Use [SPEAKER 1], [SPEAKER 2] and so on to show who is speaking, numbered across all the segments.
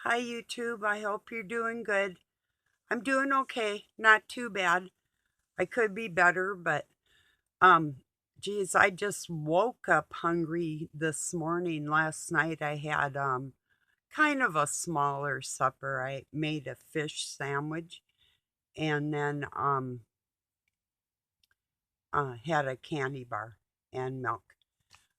[SPEAKER 1] Hi YouTube, I hope you're doing good. I'm doing okay, not too bad. I could be better, but um geez, I just woke up hungry this morning. Last night I had kind of a smaller supper. I made a fish sandwich and then had a candy bar and milk.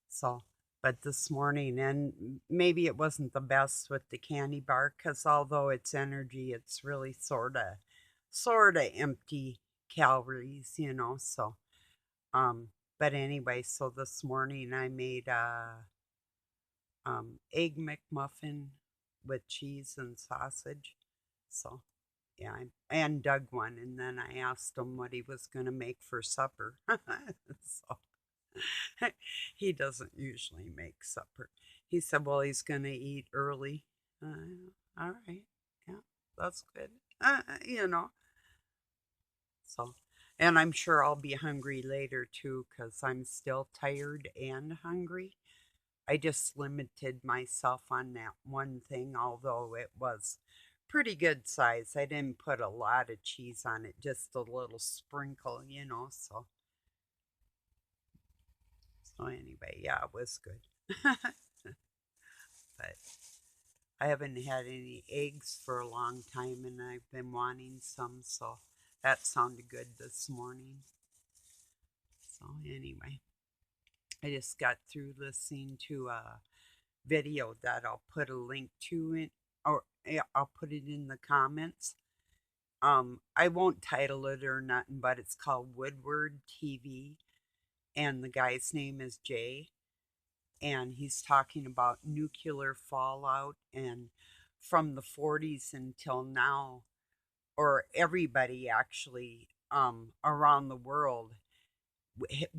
[SPEAKER 1] So, but this morning, and maybe it wasn't the best with the candy bar because although it's energy, it's really sort of empty calories. So, um, but anyway, so this morning I made a egg McMuffin with cheese and sausage. So, yeah, and Doug one, and then I asked him what he was going to make for supper. So he doesn't usually make supper. He said, well, he's going to eat early. All right. Yeah, that's good. You know, so, and I'm sure I'll be hungry later too because I'm still tired and hungry. I just limited myself on that one thing, although it was pretty good size. I didn't put a lot of cheese on it, just a little sprinkle. So anyway, yeah, it was good. But I haven't had any eggs for a long time and I've been wanting some, so that sounded good this morning. So anyway, I just got through listening to a video that I'll put a link to it, or yeah, I'll put it in the comments. I won't title it or nothing, but it's called Woodward TV, and the guy's name is Jay, and he's talking about nuclear fallout and from the 40s until now, or everybody actually around the world,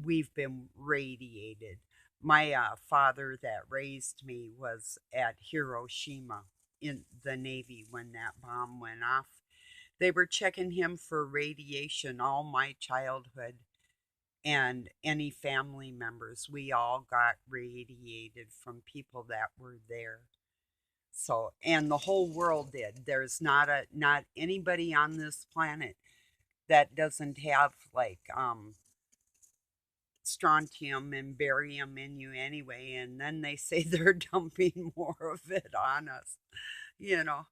[SPEAKER 1] we've been radiated. My father that raised me was at Hiroshima in the Navy when that bomb went off. They were checking him for radiation all my childhood and any family members. We all got radiated from people that were there. So, and the whole world did. There's not anybody on this planet that doesn't have like strontium and barium in you anyway, and then they say they're dumping more of it on us, you know.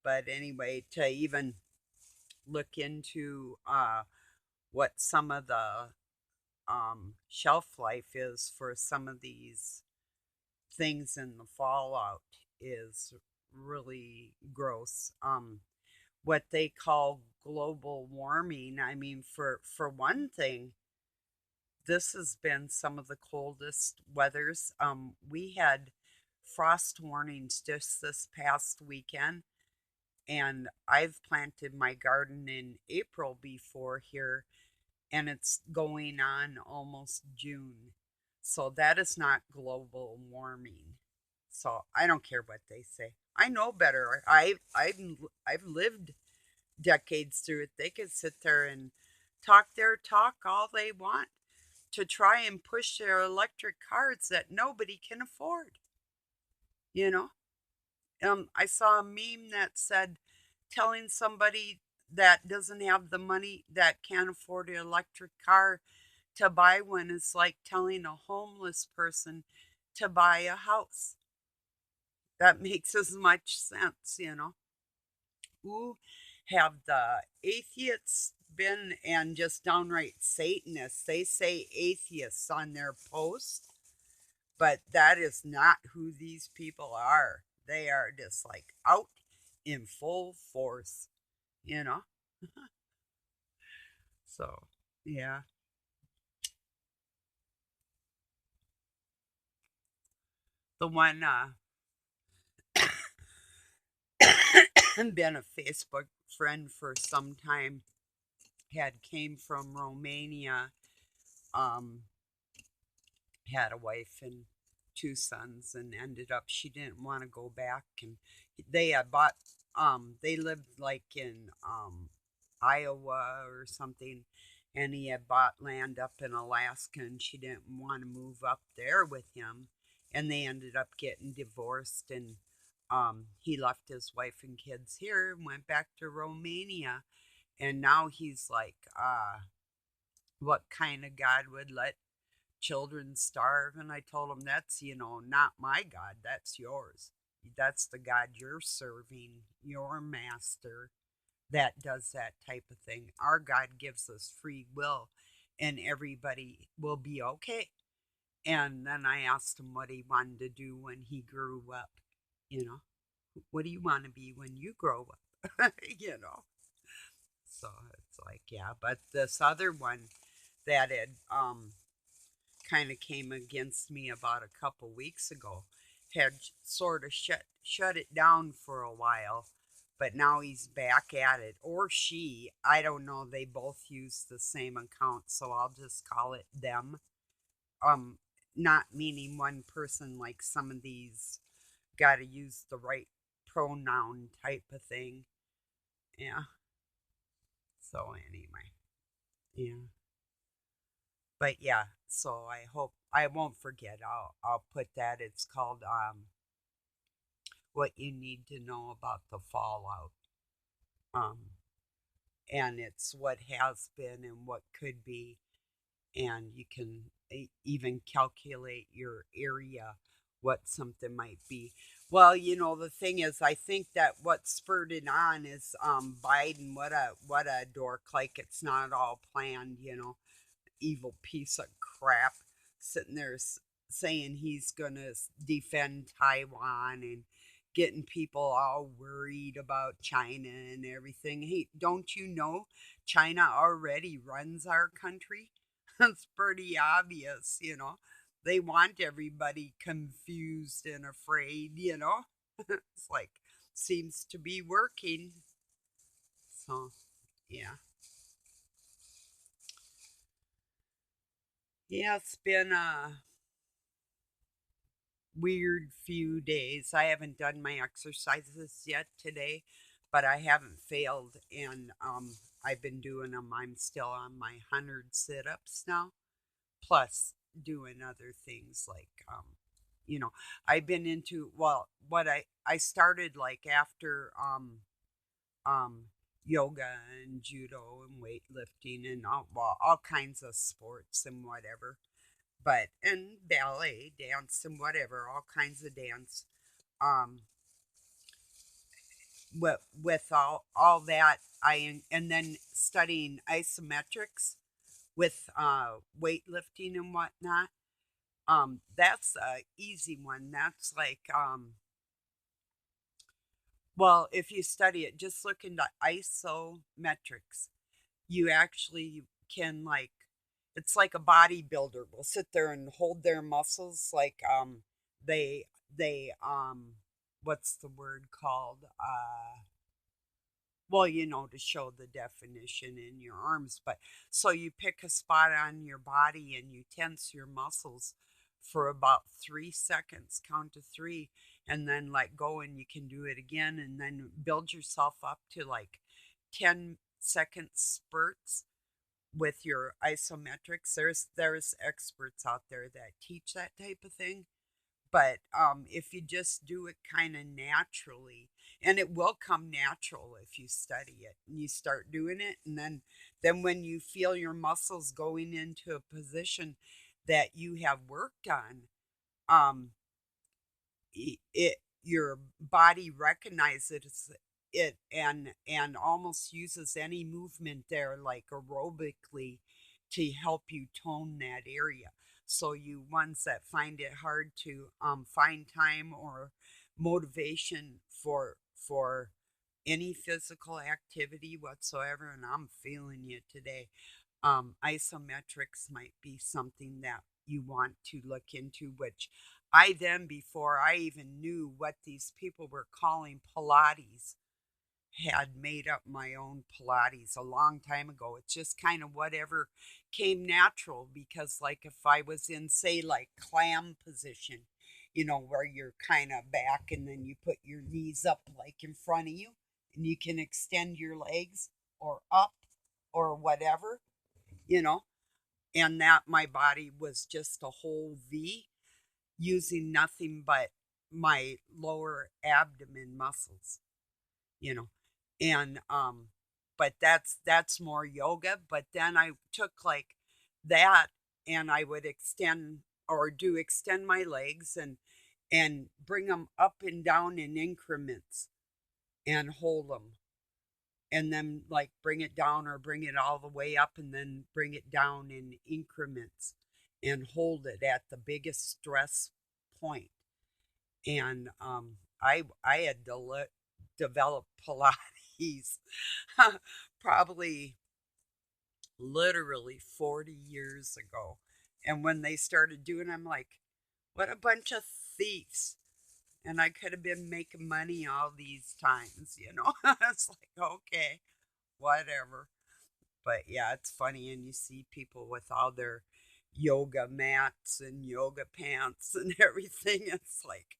[SPEAKER 1] But anyway, to even look into what some of the shelf life is for some of these things in the fallout is really gross. What they call global warming, I mean, for one thing, this has been some of the coldest weathers. We had frost warnings just this past weekend, and I've planted my garden in April before here, and it's going on almost June. So that is not global warming. So I don't care what they say. I know better. I've lived decades through it. They could sit there and talk their talk all they want to try and push their electric cars that nobody can afford. You know, I saw a meme that said telling somebody that doesn't have the money that can't afford an electric car to buy one is like telling a homeless person to buy a house. That makes as much sense. Who have the atheists been and just downright Satanists? They say atheists on their posts, but that is not who these people are. They are just like out in full force, you know? So, yeah. The one, been a Facebook friend for some time, had came from Romania, um, had a wife and two sons, and ended up she didn't want to go back, and they had bought, they lived like in Iowa or something, and he had bought land up in Alaska, and she didn't want to move up there with him, and they ended up getting divorced, and he left his wife and kids here and went back to Romania. And now he's like, what kind of God would let children starve? And I told him, that's, not my God, that's yours. That's the God you're serving, your master that does that type of thing. Our God gives us free will and everybody will be okay. And then I asked him what he wanted to do when he grew up. You know, what do you want to be when you grow up? you know. So it's like, yeah. But this other one that had kind of came against me about a couple weeks ago had sort of shut it down for a while, but now he's back at it, or she. I don't know. They both use the same account, so I'll just call it them. Um, Not meaning one person, like some of these got to use the right pronoun type of thing. Yeah. So anyway, yeah. But yeah, so I hope I won't forget. I'll put that. It's called what you need to know about the fallout. Um and it's what has been and what could be, and you can even calculate your area what something might be. Well, the thing is, I think that what spurred it on is Biden. What a dork! Like, it's not all planned, evil piece of crap sitting there saying he's going to defend Taiwan and getting people all worried about China and everything. Hey, don't you know China already runs our country? That's pretty obvious. They want everybody confused and afraid. It's like, seems to be working. So, yeah. Yeah, it's been a weird few days. I haven't done my exercises yet today, but I haven't failed, and I've been doing them. I'm still on my 100 sit-ups now, plus doing other things like you know, I've been into, well, what I started like after um yoga and judo and weightlifting and all kinds of sports and whatever, but and ballet, dance, and whatever, all kinds of dance. Um, with all that, and then studying isometrics with weightlifting and whatnot. That's a easy one. That's like well, if you study it, just look into isometrics. You actually can, like, it's like a bodybuilder will sit there and hold their muscles like they they what's the word called, well, to show the definition in your arms. But so you pick a spot on your body and you tense your muscles for about 3 seconds, count to three, and then let go, and you can do it again, and then build yourself up to like 10-second spurts with your isometrics. There's experts out there that teach that type of thing, but if you just do it kind of naturally, and it will come natural if you study it and you start doing it, and then when you feel your muscles going into a position that you have worked on, um, it your body recognizes it and almost uses any movement there like aerobically to help you tone that area. So you ones that find it hard to find time or motivation for any physical activity whatsoever, and I'm feeling you today, isometrics might be something that you want to look into, which I then, before I even knew what these people were calling Pilates, had made up my own Pilates a long time ago. It's just kind of whatever came natural, because, like, if I was in, say, like clam position, where you're kind of back and then you put your knees up like in front of you and you can extend your legs or up or whatever, you know, and that my body was just a whole V using nothing but my lower abdomen muscles, you know. And but that's more yoga, but then I took like that and I would extend or do extend my legs and bring them up and down in increments and hold them and then like bring it down or bring it all the way up and then bring it down in increments and hold it at the biggest stress point. And I had developed Pilates probably literally 40 years ago. And when they started doing, I'm like, what a bunch of thieves. And I could have been making money all these times, you know. It's like, okay, whatever. But yeah, it's funny, and you see people with all their yoga mats and yoga pants and everything. It's like,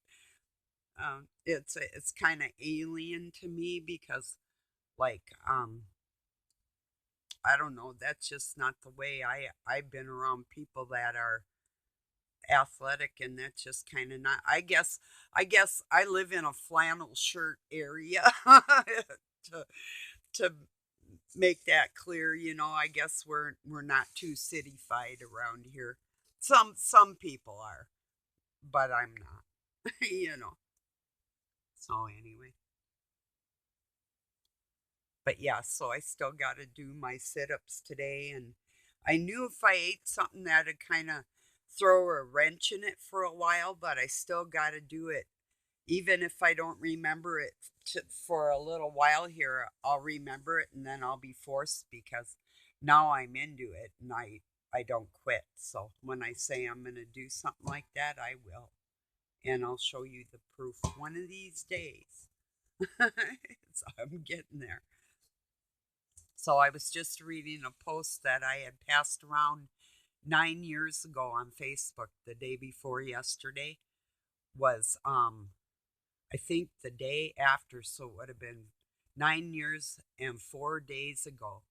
[SPEAKER 1] it's kind of alien to me because, like, I don't know, that's just not the way I've been around people that are athletic, and that's just kind of not. I guess I live in a flannel shirt area to to make that clear. You know, I guess we're not too cityfied around here. Some people are, but I'm not. You know. So anyway, but yeah, so I still got to do my sit-ups today, and I knew if I ate something that'd kind of throw a wrench in it for a while, but I still got to do it. Even if I don't remember it for a little while here, I'll remember it and then I'll be forced because now I'm into it and I don't quit. So when I say I'm going to do something like that, I will. And I'll show you the proof one of these days. So I'm getting there. So I was just reading a post that I had passed around 9 years ago on Facebook the day before yesterday was I think the day after, so it would have been 9 years and 4 days ago,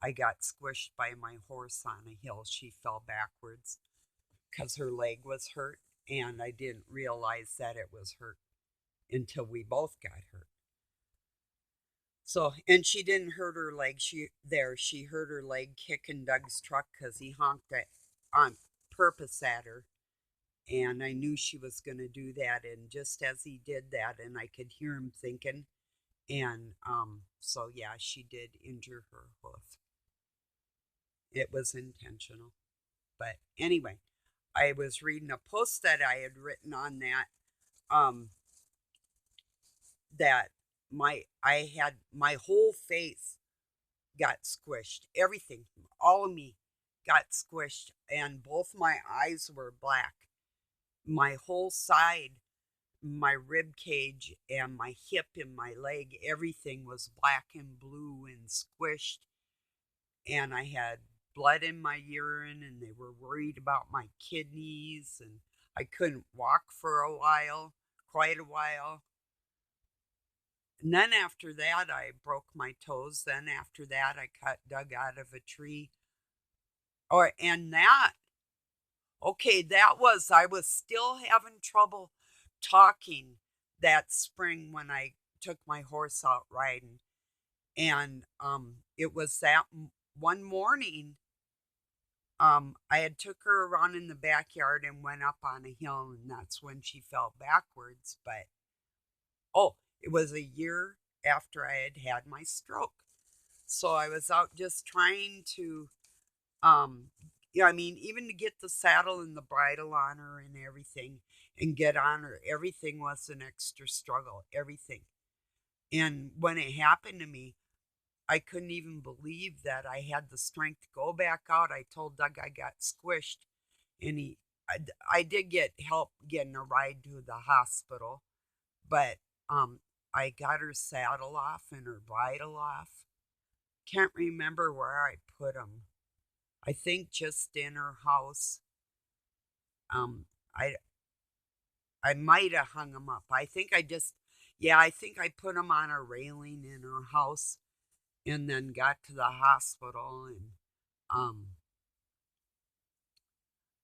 [SPEAKER 1] I got squished by my horse on a hill. She fell backwards because her leg was hurt, and I didn't realize that it was hurt until we both got hurt. So, and she didn't hurt her leg. She hurt her leg kicking Doug's truck because he honked it on purpose at her, and I knew she was going to do that. And just as he did that, and I could hear him thinking, and so yeah, she did injure her hoof. It was intentional. But anyway, I was reading a post that I had written on that, um, that I had my whole face got squished. Everything, all of me got squished, and both my eyes were black. My whole side, my rib cage and my hip and my leg, everything was black and blue and squished. And I had blood in my urine, and they were worried about my kidneys, and I couldn't walk for a while, quite a while. And then after that, I broke my toes. Then after that, I cut Doug out of a tree. Or and that okay, I was still having trouble talking that spring when I took my horse out riding. And it was that one morning I had took her around in the backyard and went up on a hill, and that's when she fell backwards. But oh, it was a year after I had had my stroke. So I was out just trying to um yeah, I mean, even to get the saddle and the bridle on her and everything and get on her, everything was an extra struggle, everything. And when it happened to me, I couldn't even believe that I had the strength to go back out. I told Doug I got squished, and I did get help getting a ride to the hospital, but um, I got her saddle off and her bridle off. Can't remember where I put them. I think just in her house. Um, I I might have hung them up. I think I just, yeah, I think I put them on a railing in her house, and then got to the hospital, and um,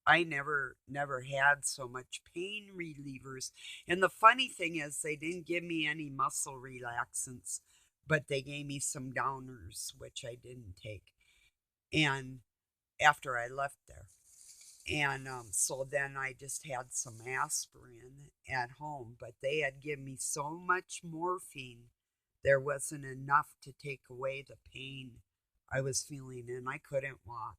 [SPEAKER 1] I never had so much pain relievers. And the funny thing is they didn't give me any muscle relaxants, but they gave me some downers, which I didn't take. And after I left there. And so then I just had some aspirin at home, but they had given me so much morphine, there wasn't enough to take away the pain I was feeling, and I couldn't walk.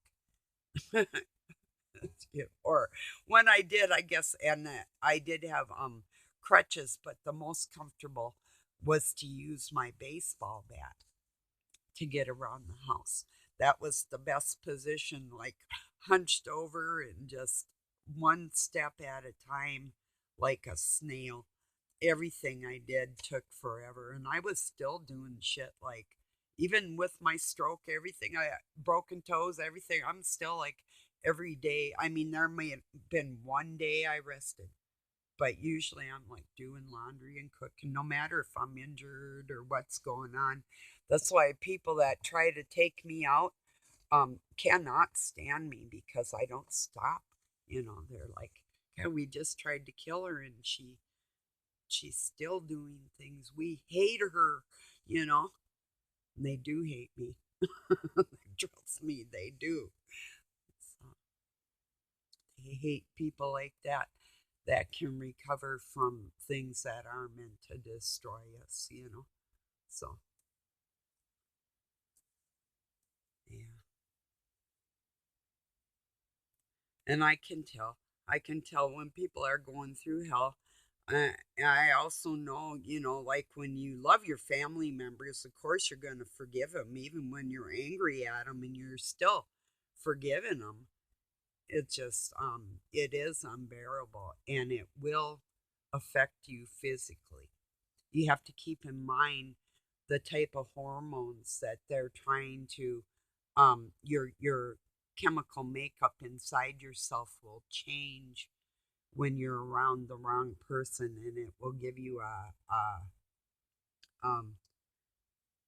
[SPEAKER 1] Or when I did, I guess, and I did have crutches, but the most comfortable was to use my baseball bat to get around the house. That was the best position, like hunched over and just one step at a time, like a snail. Everything I did took forever, and I was still doing shit like, even with my stroke, everything, I broken toes, everything, I'm still like every day. I mean, there may have been one day I rested, but usually I'm like doing laundry and cooking, no matter if I'm injured or what's going on. That's why people that try to take me out cannot stand me because I don't stop. They're like, yeah, we just tried to kill her and she's still doing things. We hate her, you know. And they do hate me. Trust me, they do. So they hate people like that can recover from things that are meant to destroy us. So, yeah. And I can tell when people are going through hell. I also know, like when you love your family members, of course you're going to forgive them, even when you're angry at them and you're still forgiving them. It just, it is unbearable and it will affect you physically. You have to keep in mind the type of hormones that they're trying to, your chemical makeup inside yourself will change when you're around the wrong person, and it will give you um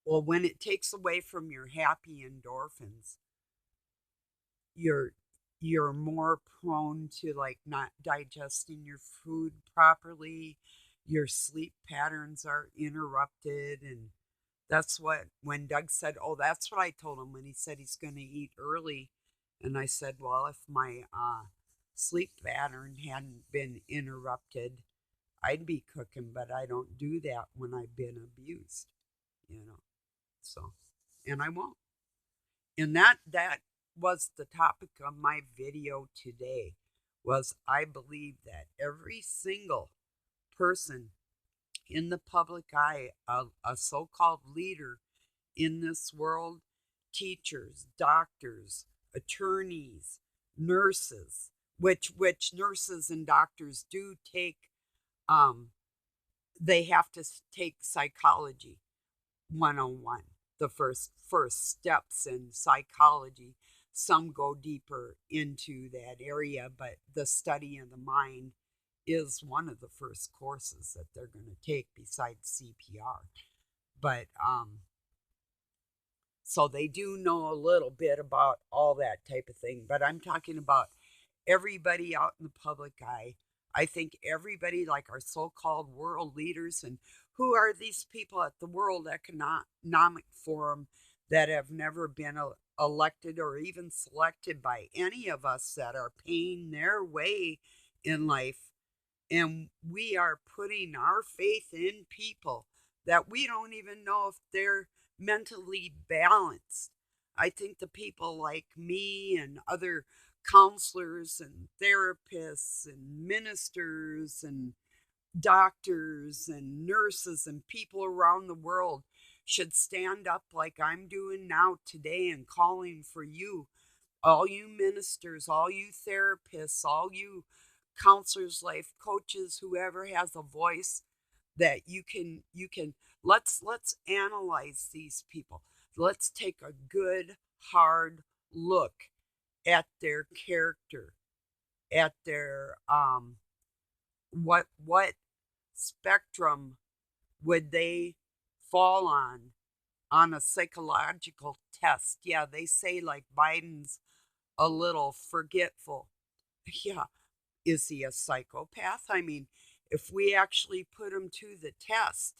[SPEAKER 1] well, when it takes away from your happy endorphins, you're you're more prone to like not digesting your food properly. Your sleep patterns are interrupted, and that's what, when Doug said, oh, that's what I told him when he said he's going to eat early. And I said, well, if my sleep pattern hadn't been interrupted, I'd be cooking, but I don't do that when I've been abused, you know. So, and I won't. And that was the topic of my video today. Was I believe that every single person in the public eye, a so-called leader in this world, teachers, doctors, attorneys, nurses, which nurses and doctors do take, um, they have to take psychology 101, the first steps in psychology. Some go deeper into that area, but the study of the mind is one of the first courses that they're going to take besides CPR. But so they do know a little bit about all that type of thing, but I'm talking about everybody out in the public eye. I think everybody, like our so called world leaders, and who are these people at the World Economic Forum that have never been elected or even selected by any of us that are paying their way in life. And we are putting our faith in people that we don't even know if they're mentally balanced. I think the people like me and other counselors and therapists and ministers and doctors and nurses and people around the world should stand up like I'm doing now today and calling for you, all you ministers, all you therapists, all you counselors, life coaches, whoever has a voice, that you can let's analyze these people. Let's take a good hard look at their character, at their what spectrum would they fall on a psychological test. Yeah, they say like Biden's a little forgetful. Yeah. Is he a psychopath? I mean, if we actually put him to the test,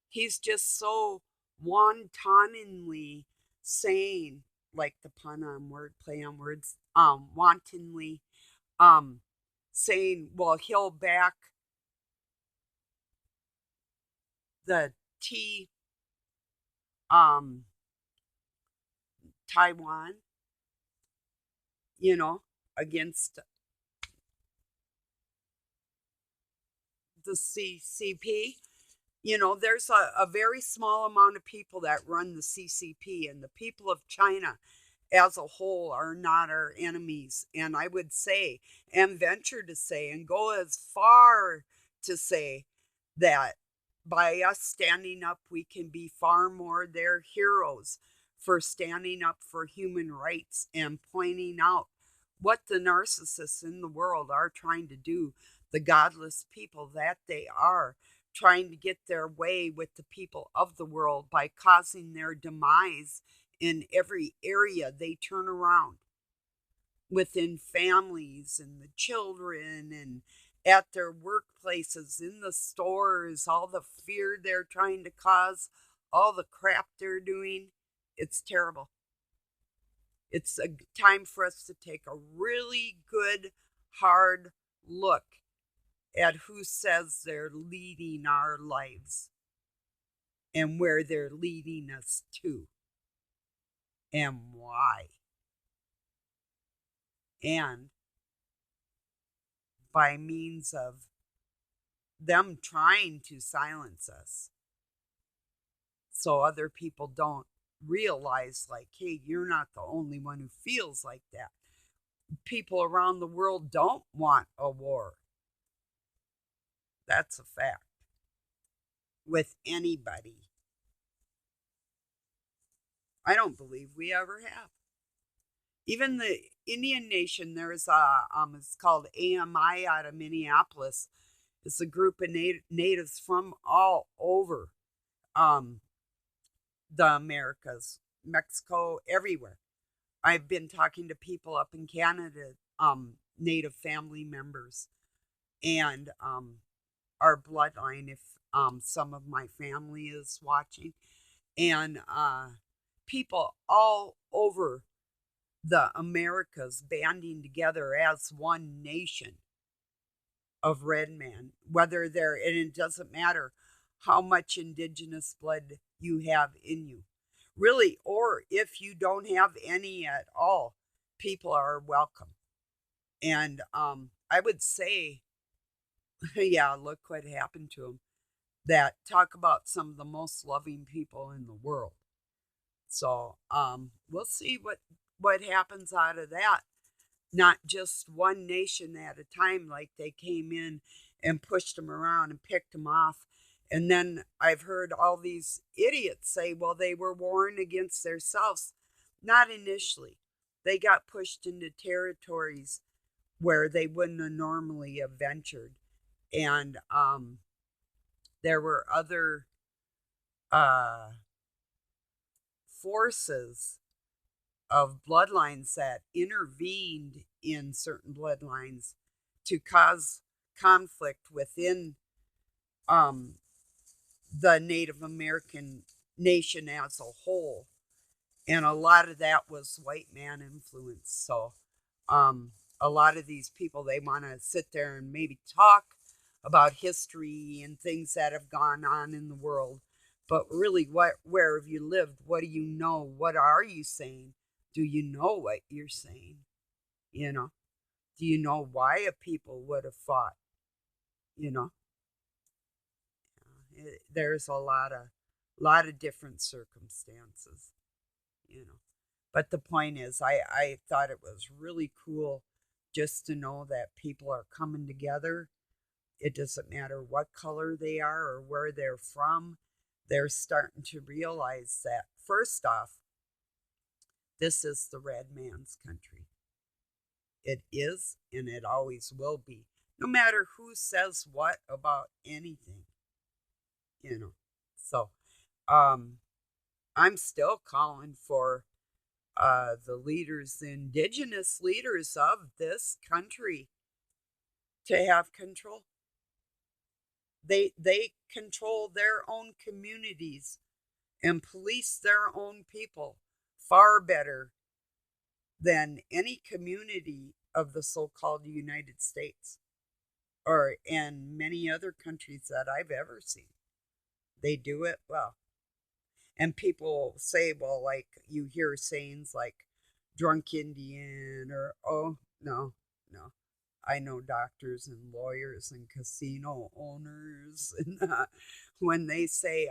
[SPEAKER 1] he's just so wantonly saying, like the pun on word play on words, wantonly um saying, well, he'll back the T um Taiwan, you know, against the CCP. You know, there's a very small amount of people that run the CCP, and the people of China as a whole are not our enemies. And I would say, and venture to say, and go as far to say that by us standing up, we can be far more their heroes for standing up for human rights and pointing out what the narcissists in the world are trying to do, the godless people that they are, trying to get their way with the people of the world by causing their demise in every area they turn around, within families and the children and at their workplaces, in the stores, all the fear they're trying to cause, all the crap they're doing. It's terrible. It's a time for us to take a really good, hard look at who says they're leading our lives and where they're leading us to and why. And by means of them trying to silence us so other people don't realize, like, hey, you're not the only one who feels like that. People around the world don't want a war. That's a fact. With anybody. I don't believe we ever have. Even the Indian nation, there's it's called AMI out of Minneapolis. It's a group of natives from all over um, the Americas, Mexico, everywhere. I've been talking to people up in Canada, native family members, and our bloodline, if some of my family is watching, and people all over the Americas banding together as one nation of red man, whether they're, and it doesn't matter how much indigenous blood you have in you, really, or if you don't have any at all, people are welcome. And I would say, yeah, look what happened to them. That talk about some of the most loving people in the world. So we'll see what happens out of that. Not just one nation at a time, like they came in and pushed them around and picked them off. And then I've heard all these idiots say, well, they were warring against themselves. Not initially. They got pushed into territories where they wouldn't have normally have ventured. And there were other uh, forces of bloodlines that intervened in certain bloodlines to cause conflict within um, the Native American nation as a whole. And a lot of that was white man influence. So a lot of these people, they want to sit there and maybe talk about history and things that have gone on in the world. But really, where have you lived? What do you know? What are you saying? Do you know what you're saying? You know, do you know why a people would have fought? You know, there's a lot of different circumstances. You know, but the point is, I thought it was really cool just to know that people are coming together. It doesn't matter what color they are or where they're from. They're starting to realize that, first off, this is the red man's country. It is, and it always will be, no matter who says what about anything, you know. So, I'm still calling for the leaders, the indigenous leaders of this country, to have control. They control their own communities and police their own people far better than any community of the so-called United States or in many other countries that I've ever seen. They do it well. And people say, well, like you hear sayings like drunk Indian or, oh, no, no. I know doctors and lawyers and casino owners. And when they say,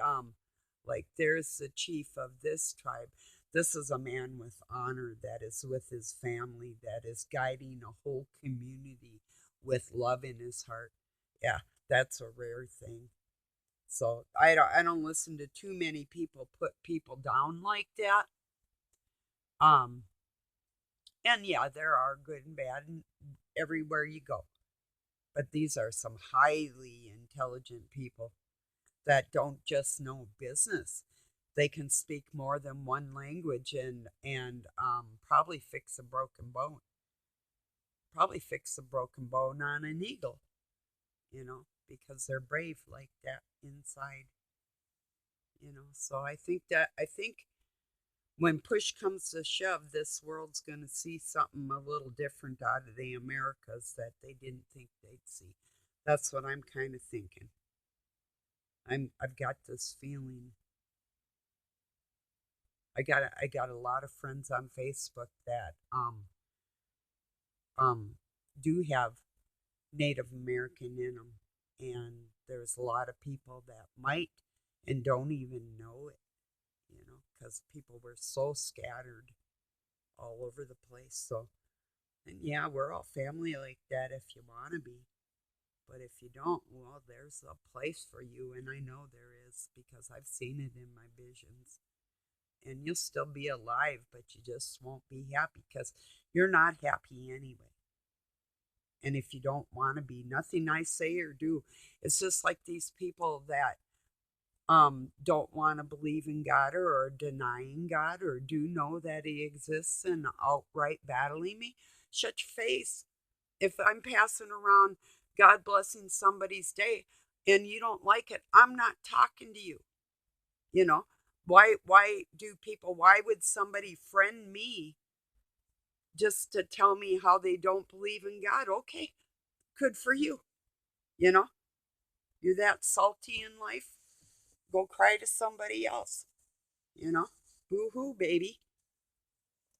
[SPEAKER 1] like, there's the chief of this tribe, this is a man with honor that is with his family, that is guiding a whole community with love in his heart. Yeah, that's a rare thing. So I don't listen to too many people put people down like that. Um, and yeah, there are good and bad everywhere you go. But these are some highly intelligent people that don't just know business. They can speak more than one language and probably fix a broken bone. Probably fix a broken bone on an eagle, because they're brave like that inside. So I think when push comes to shove, this world's going to see something a little different out of the Americas that they didn't think they'd see. That's what I'm kind of thinking. I've got this feeling. I got a lot of friends on Facebook that um do have Native American in them, and there's a lot of people that might and don't even know it, because people were so scattered all over the place. So, and yeah, we're all family like that if you want to be. But if you don't, well, there's a place for you, and I know there is because I've seen it in my visions. And you'll still be alive, but you just won't be happy because you're not happy anyway. And if you don't want to be, nothing I say or do, it's just like these people that don't want to believe in God or are denying God or do know that He exists and outright battling me. Shut your face. If I'm passing around God blessing somebody's day and you don't like it, I'm not talking to you. You know, why would somebody friend me just to tell me how they don't believe in God? Okay, good for you. You know, you're that salty in life. Go cry to somebody else. You know, boo hoo, baby.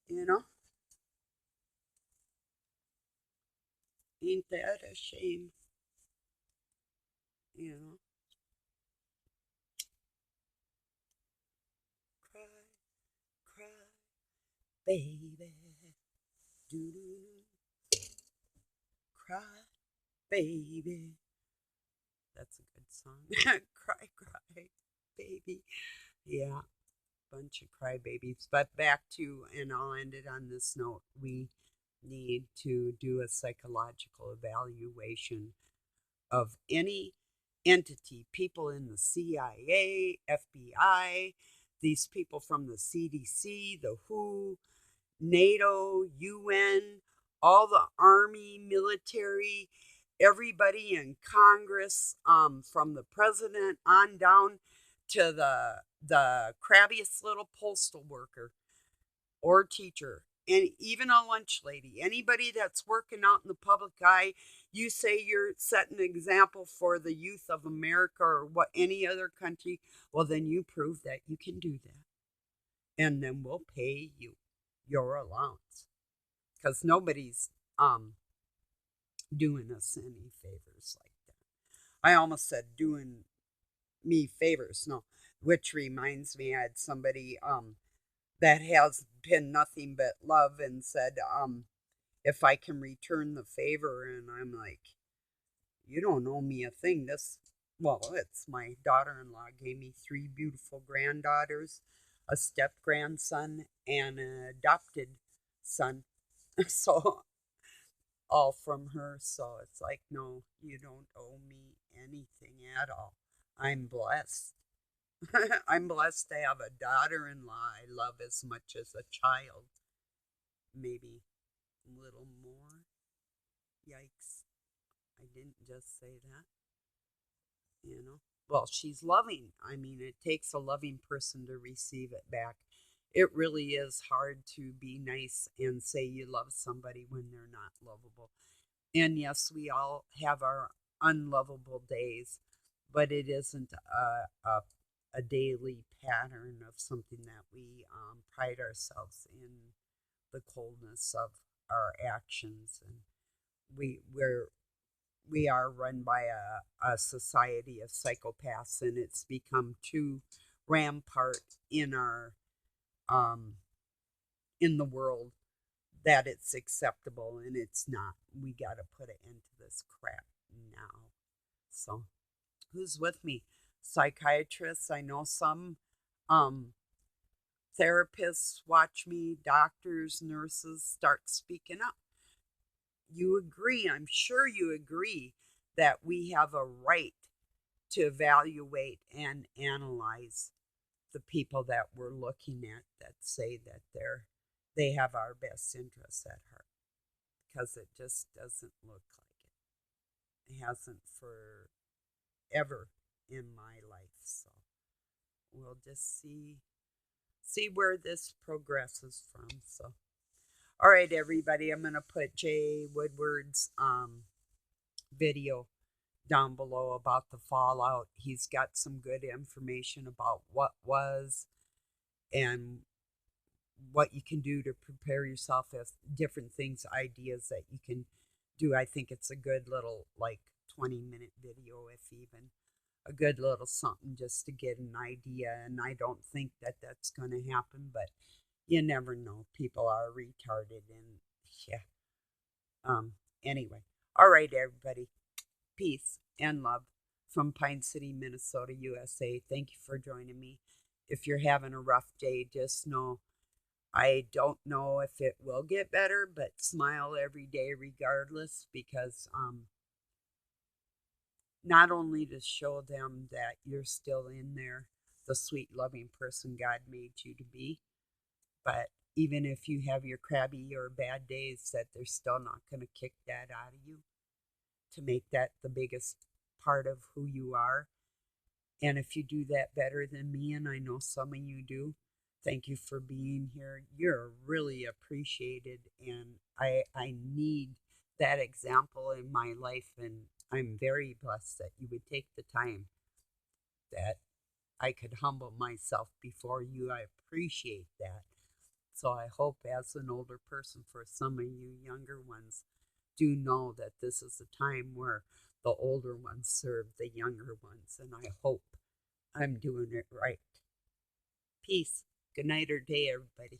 [SPEAKER 1] You know, ain't that a shame? You know, cry, cry, baby. Do do cry, baby. That's a good song. Cry, cry, baby. Yeah, bunch of crybabies. But back to, and I'll end it on this note, we need to do a psychological evaluation of any entity, people in the CIA, FBI, these people from the CDC, the WHO, NATO, UN, all the army, military, everybody in Congress, from the president on down to the crabbiest little postal worker or teacher, and even a lunch lady, anybody that's working out in the public eye. You say you're setting an example for the youth of America or what any other country, well, then you prove that you can do that. And then we'll pay you your allowance. Because nobody's doing us any favors like that. I almost said doing me favors, no. Which reminds me, I had somebody that has been nothing but love and said, if I can return the favor. And I'm like, you don't owe me a thing. It's my daughter in law gave me three beautiful granddaughters, a step grandson, and an adopted son. So, all from her. So it's like, no, you don't owe me anything at all. I'm blessed. I'm blessed to have a daughter-in-law I love as much as a child. Maybe a little more. Yikes. I didn't just say that, you know. Well, she's loving. I mean, it takes a loving person to receive it back. It really is hard to be nice and say you love somebody when they're not lovable. And yes, we all have our unlovable days, but it isn't a daily pattern of something that we pride ourselves in the coldness of our actions. And we we're we are run by a society of psychopaths, and it's become too rampart in our um, in the world that it's acceptable, and it's not. We got to put an end to this crap now. So, who's with me? Psychiatrists. I know some um, therapists watch me. Doctors, nurses start speaking up. You agree? I'm sure you agree that we have a right to evaluate and analyze the people that we're looking at that say that they have our best interests at heart, because it just doesn't look like it. It hasn't forever in my life. So we'll just see where this progresses from. So all right, everybody, I'm gonna put Jay Woodward's video down below about the fallout. He's got some good information about what was and what you can do to prepare yourself, as different things, ideas that you can do. I think it's a good little, like, 20-minute video, if even a good little something just to get an idea. And I don't think that that's going to happen, but you never know. People are retarded, and yeah. Anyway, all right, everybody. Peace and love from Pine City, Minnesota, USA. Thank you for joining me. If you're having a rough day, just know I don't know if it will get better, but smile every day regardless, because not only to show them that you're still in there, the sweet, loving person God made you to be, but even if you have your crabby or bad days, that they're still not going to kick that out of you, to make that the biggest part of who you are. And if you do that better than me, and I know some of you do, thank you for being here. You're really appreciated, and I need that example in my life, and I'm very blessed that you would take the time that I could humble myself before you. I appreciate that. So I hope, as an older person, for some of you younger ones, do know that this is a time where the older ones serve the younger ones, and I hope I'm doing it right. Peace. Good night or day, everybody.